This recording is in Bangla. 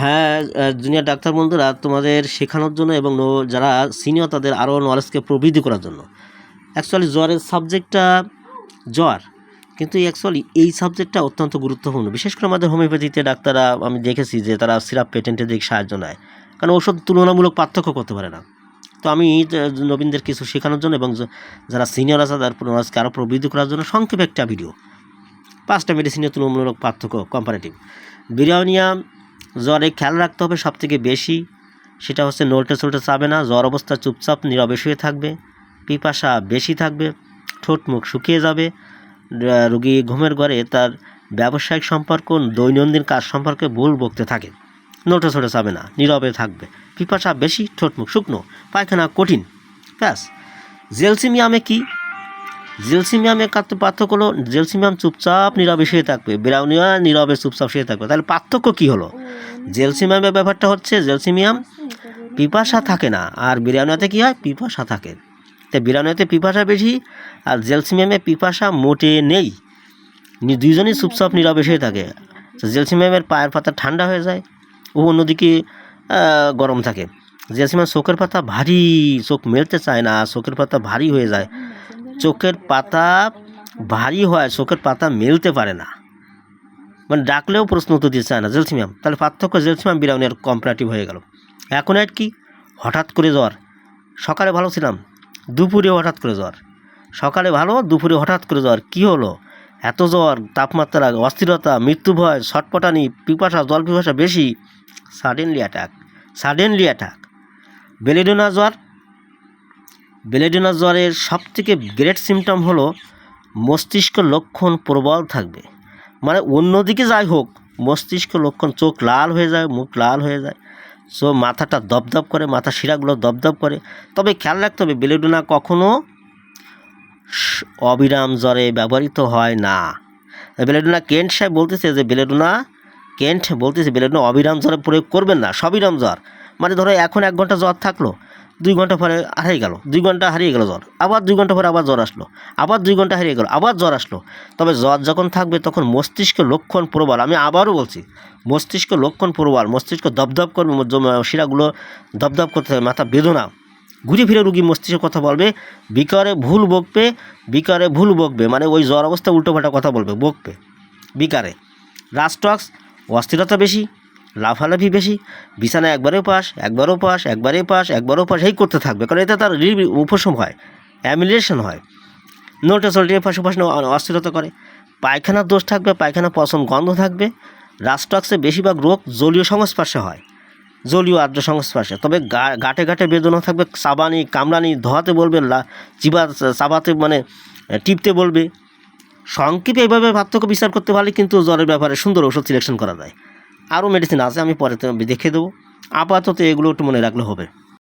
হ্যাঁ, জুনিয়র ডাক্তার বন্ধুরা তোমাদের শেখানোর জন্য এবং যারা সিনিয়র তাদের আরও নলেজকে প্রবৃদ্ধি করার জন্য অ্যাকচুয়ালি জ্বরের সাবজেক্টটা জ্বর, কিন্তু অ্যাকচুয়ালি এই সাবজেক্টটা অত্যন্ত গুরুত্বপূর্ণ। বিশেষ করে আমাদের হোমিওপ্যাথিতে ডাক্তাররা আমি দেখেছি যে তারা সিরাপ পেটেন্টের দিকে সাহায্য নেয়, কারণ ওষুধ তুলনামূলক পার্থক্য করতে পারে না। তো আমি নবীনদের কিছু শেখানোর জন্য এবং যারা সিনিয়র আছে তাদের নলেজকে আরও প্রবৃদ্ধি করার জন্য সংক্ষেপে একটা ভিডিও, 5টা মেডিসিনের তুলনামূলক পার্থক্য কম্পারেটিভ। বিরিয়ানিয়া জ্বরে খেয়াল রাখতে হবে সবথেকে বেশি, সেটা হচ্ছে নলটে চলটে চাবে না, জ্বর অবস্থা চুপচাপ নীরবে শুয়ে থাকবে, পিপাসা বেশি থাকবে, ঠোঁট মুখ শুকিয়ে যাবে, রোগী ঘুমের ঘরে তার ব্যবসায়িক সম্পর্ক দৈনন্দিন কাজ সম্পর্কে ভুল বকতে থাকে, নলটে চলটে চাবে না, নীরবে থাকবে, পিপাসা বেশি, ঠোঁট মুখ শুকনো, পায়খানা কঠিন। ব্যাস। জেলসিমিয়ামে কি? জেলসিমিয়ামে পার্থক্য হলো জেলসিমিয়াম চুপচাপ নীরবে শুয়ে থাকবে, বিরাউনিয়া নীরবে চুপচাপ শুয়ে থাকবে। তাহলে পার্থক্য কী হলো? জেলসিমিয়ামের ব্যাপারটা হচ্ছে জেলসিমিয়াম পিপাসা থাকে না, আর বিরাউনিয়াতে কী হয়? পিপাসা থাকে। তাই বিরাউনিয়াতে পিপাসা বেশি, আর জেলসিমিয়ামে পিপাসা মোটে নেই, দুইজনই চুপচাপ নীরবে শুয়ে থাকে। জেলসিমিয়ামের পায়ের পাতা ঠান্ডা হয়ে যায়, ও অন্যদিকে গরম থাকে। জেলসিমিয়াম চোখের পাতা ভারী, চোখ মেলতে চায় না, চোখের পাতা ভারী হয়ে যায়, চোখের পাতা ভারী হয়, চোখের পাতা মেলতে পারে না, মানে ডাকলেও প্রশ্ন উত্তর দিতে চায় না জেলসিমিয়াম। তাহলে পার্থক্য জেলসিমিয়াম বিরাউনিয়ার কম্পারেটিভ হয়ে গেল। এখন আর কি? হঠাৎ করে জ্বর, সকালে ভালো ছিলাম, দুপুরে হঠাৎ করে জ্বর, সকালে ভালো, দুপুরে হঠাৎ করে জ্বর, কী হলো? এত জ্বর, তাপমাত্রা, অস্থিরতা, মৃত্যু ভয়, ছটপটানি, পিপাসা, জল পিপাসা বেশি, সাডেনলি অ্যাটাক। বেলেডোনা জ্বর, বেলেডোনা জ্বরের সবথেকে গ্রেট সিমটম হলো মস্তিষ্ক লক্ষণ প্রবল থাকবে, মানে অন্যদিকে যাই হোক মস্তিষ্ক লক্ষণ, চোখ লাল হয়ে যায়, মুখ লাল হয়ে যায়, মাথাটা দপদপ করে, মাথার শিরাগুলো দপদপ করে। তবে খেয়াল রাখতে হবে বেলেডোনা কখনো অবিরাম জ্বরে ব্যবহৃত হয় না। বেলেডোনা কেন্ট বলতেছে বেলেডোনা অবিরাম জ্বরে প্রয়োগ করবেন না, সবিরাম জ্বর। মানে ধরো এখন 1 ঘন্টা জ্বর থাকলো, 2 ঘন্টা পরে হারিয়ে গেল, 2 ঘন্টা হারিয়ে গেল জ্বর, আবার 2 ঘন্টা পরে আবার জ্বর আসলো, আবার 2 ঘন্টা হারিয়ে গেল, আবার জ্বর আসলো। তবে জ্বর যখন থাকবে তখন মস্তিষ্ক লক্ষণ প্রবল, আমি আবারও বলছি মস্তিষ্ক লক্ষণ প্রবল, মস্তিষ্ক দপদপ করবে, শিরাগুলো দপদপ করতে থাকবে, মাথা বেদনা, ঘুরে ফিরে রুগী মস্তিষ্কের কথা বলবে, বিকারে ভুল বকবে, মানে ওই জ্বর অবস্থা উল্টোপাল্টা কথা বকবে বিকারে। রাস্টক্স, অস্থিরতা বেশি, লাফালাফি বেশি, বিছানায় একবারে পাশ এই করতে থাকবে, কারণ এতে তার উপশম হয়, অ্যামিলেশন হয়, নোটে চলটে এপাশ ওপাশ অস্থিরতা করে। পায়খানার দোষ থাকবে, পায়খানা পছন্দ গন্ধ থাকবে। রাস্টক্সে বেশিরভাগ রোগ জলীয় সংস্পর্শে হয়, জলীয় আর্দ্র সংস্পর্শে। তবে গাঁটে বেদনা থাকবে, চাবানি কামড়ানি, ধোয়াতে বলবে, চাবাতে মানে টিপতে বলবে। সংক্ষেপে এইভাবে পার্থক্য বিচার করতে পারলে কিন্তু জ্বরের ব্যাপারে সুন্দর ওষুধ সিলেকশন করা যায়। আরও মেডিসিন আছে, আমি পরে দেখে দেবো, আপাতত এগুলো একটু মনে রাখলে হবে।